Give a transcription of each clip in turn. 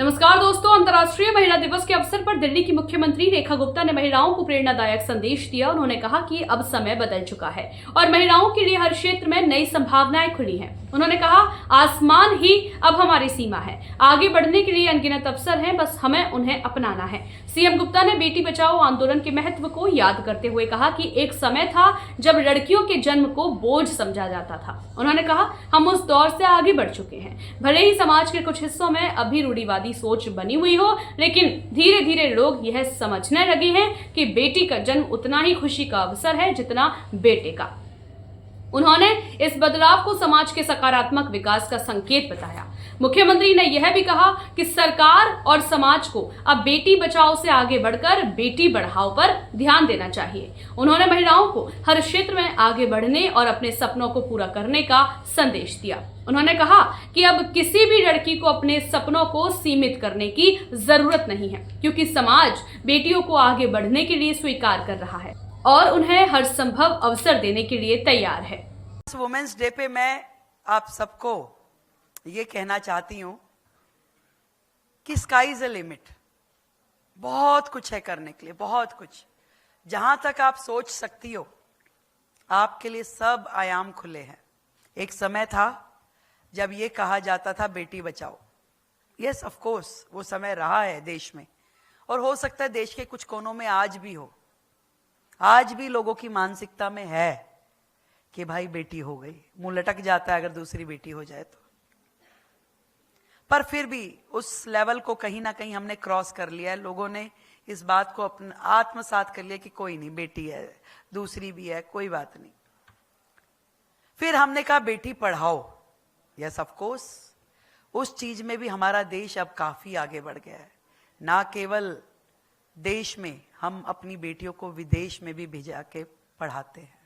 नमस्कार दोस्तों, अंतर्राष्ट्रीय महिला दिवस के अवसर पर दिल्ली की मुख्यमंत्री रेखा गुप्ता ने महिलाओं को प्रेरणादायक संदेश दिया। उन्होंने कहा कि अब समय बदल चुका है और महिलाओं के लिए हर क्षेत्र में नई संभावनाएं खुली हैं। उन्होंने कहा, आसमान ही अब हमारी सीमा है। आगे बढ़ने के लिए अनगिनत अवसर हैं, बस हमें उन्हें अपनाना है। सीएम गुप्ता ने बेटी बचाओ आंदोलन के महत्व को याद करते हुए कहा कि एक समय था जब लड़कियों के जन्म को बोझ समझा जाता था। उन्होंने कहा, हम उस दौर से आगे बढ़ चुके हैं। भले ही समाज के कुछ हिस्सों में अभी रूढ़िवादी सोच बनी हुई हो, लेकिन धीरे धीरे लोग यह समझने लगे हैं कि बेटी का जन्म उतना ही खुशी का अवसर है जितना बेटे का। उन्होंने इस बदलाव को समाज के सकारात्मक विकास का संकेत बताया। मुख्यमंत्री ने यह भी कहा कि सरकार और समाज को अब बेटी बचाओ से आगे बढ़कर बेटी बढ़ाओ पर ध्यान देना चाहिए। उन्होंने महिलाओं को हर क्षेत्र में आगे बढ़ने और अपने सपनों को पूरा करने का संदेश दिया। उन्होंने कहा कि अब किसी भी लड़की को अपने सपनों को सीमित करने की जरूरत नहीं है, क्योंकि समाज बेटियों को आगे बढ़ने के लिए स्वीकार कर रहा है और उन्हें हर संभव अवसर देने के लिए तैयार है। वुमेन्स डे पे मैं आप सबको ये कहना चाहती हूं कि स्काई इज अ लिमिट। बहुत कुछ है करने के लिए, बहुत कुछ। जहां तक आप सोच सकती हो, आपके लिए सब आयाम खुले हैं। एक समय था जब ये कहा जाता था Beti Bachao. Yes, of course वो समय रहा है देश में, और हो सकता है देश के कुछ कोनों में आज भी हो। आज भी लोगों की मानसिकता में है कि भाई बेटी हो गई, मुंह लटक जाता है अगर दूसरी बेटी हो जाए तो। पर फिर भी उस लेवल को कहीं ना कहीं हमने क्रॉस कर लिया है। लोगों ने इस बात को अपना आत्मसात कर लिया कि कोई नहीं, बेटी है, दूसरी भी है, कोई बात नहीं। फिर हमने कहा Beti Padhao. Yes, of course उस चीज में भी हमारा देश अब काफी आगे बढ़ गया है। ना केवल देश में, हम अपनी बेटियों को विदेश में भी भेजा के पढ़ाते हैं।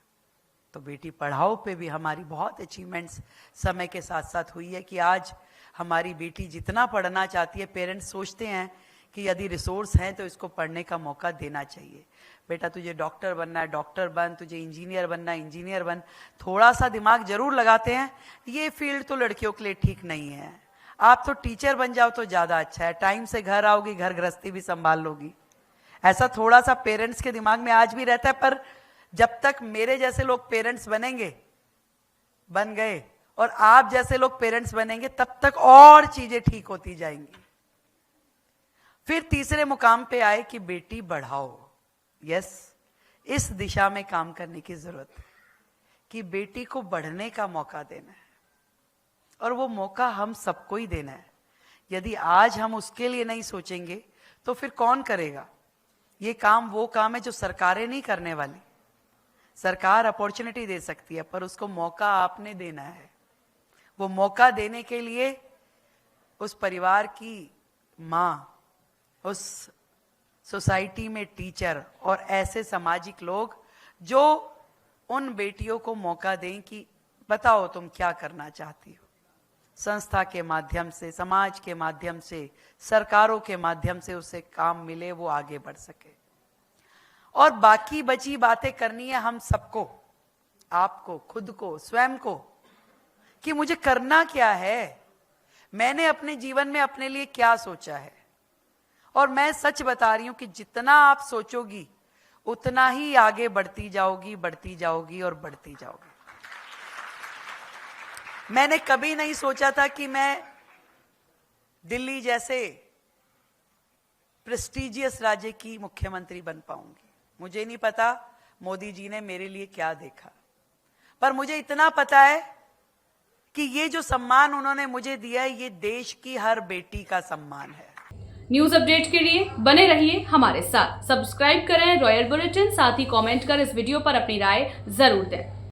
तो बेटी पढ़ाओ पे भी हमारी बहुत अचीवमेंट्स समय के साथ साथ हुई है कि आज हमारी बेटी जितना पढ़ना चाहती है, पेरेंट्स सोचते हैं कि यदि रिसोर्स हैं तो इसको पढ़ने का मौका देना चाहिए। बेटा तुझे डॉक्टर बनना है, डॉक्टर बन, तुझे इंजीनियर बनना है, इंजीनियर बन। थोड़ा सा दिमाग जरूर लगाते हैं, ये फील्ड तो लड़कियों के लिए ठीक नहीं है, आप तो टीचर बन जाओ तो ज्यादा अच्छा है, टाइम से घर आओगी, घर गृहस्थी भी संभाल लोगी। ऐसा थोड़ा सा पेरेंट्स के दिमाग में आज भी रहता है। पर जब तक मेरे जैसे लोग पेरेंट्स बनेंगे, बन गए, और आप जैसे लोग पेरेंट्स बनेंगे, तब तक और चीजें ठीक होती जाएंगी। फिर तीसरे मुकाम पे आए कि बेटी बढ़ाओ। यस, इस दिशा में काम करने की जरूरत है कि बेटी को बढ़ने का मौका देना है, और वो मौका हम सबको ही देना है। यदि आज हम उसके लिए नहीं सोचेंगे तो फिर कौन करेगा? ये काम वो काम है जो सरकारें नहीं करने वाली। सरकार अपॉर्चुनिटी दे सकती है, पर उसको मौका आपने देना है। वो मौका देने के लिए उस परिवार की माँ, उस सोसाइटी में टीचर और ऐसे सामाजिक लोग जो उन बेटियों को मौका दें कि बताओ तुम क्या करना चाहती हो। संस्था के माध्यम से, समाज के माध्यम से, सरकारों के माध्यम से उसे काम मिले, वो आगे बढ़ सके। और बाकी बची बातें करनी है हम सबको, आपको, खुद को, स्वयं को, कि मुझे करना क्या है, मैंने अपने जीवन में अपने लिए क्या सोचा है। और मैं सच बता रही हूं कि जितना आप सोचोगी उतना ही आगे बढ़ती जाओगी, बढ़ती जाओगी और बढ़ती जाओगी। मैंने कभी नहीं सोचा था कि मैं दिल्ली जैसे प्रेस्टिजियस राज्य की मुख्यमंत्री बन पाऊंगी। मुझे नहीं पता मोदी जी ने मेरे लिए क्या देखा, पर मुझे इतना पता है कि ये जो सम्मान उन्होंने मुझे दिया है, ये देश की हर बेटी का सम्मान है। न्यूज अपडेट के लिए बने रहिए हमारे साथ। सब्सक्राइब करें रॉयल बुलेटिन, साथ ही कमेंट कर इस वीडियो पर अपनी राय जरूर दें।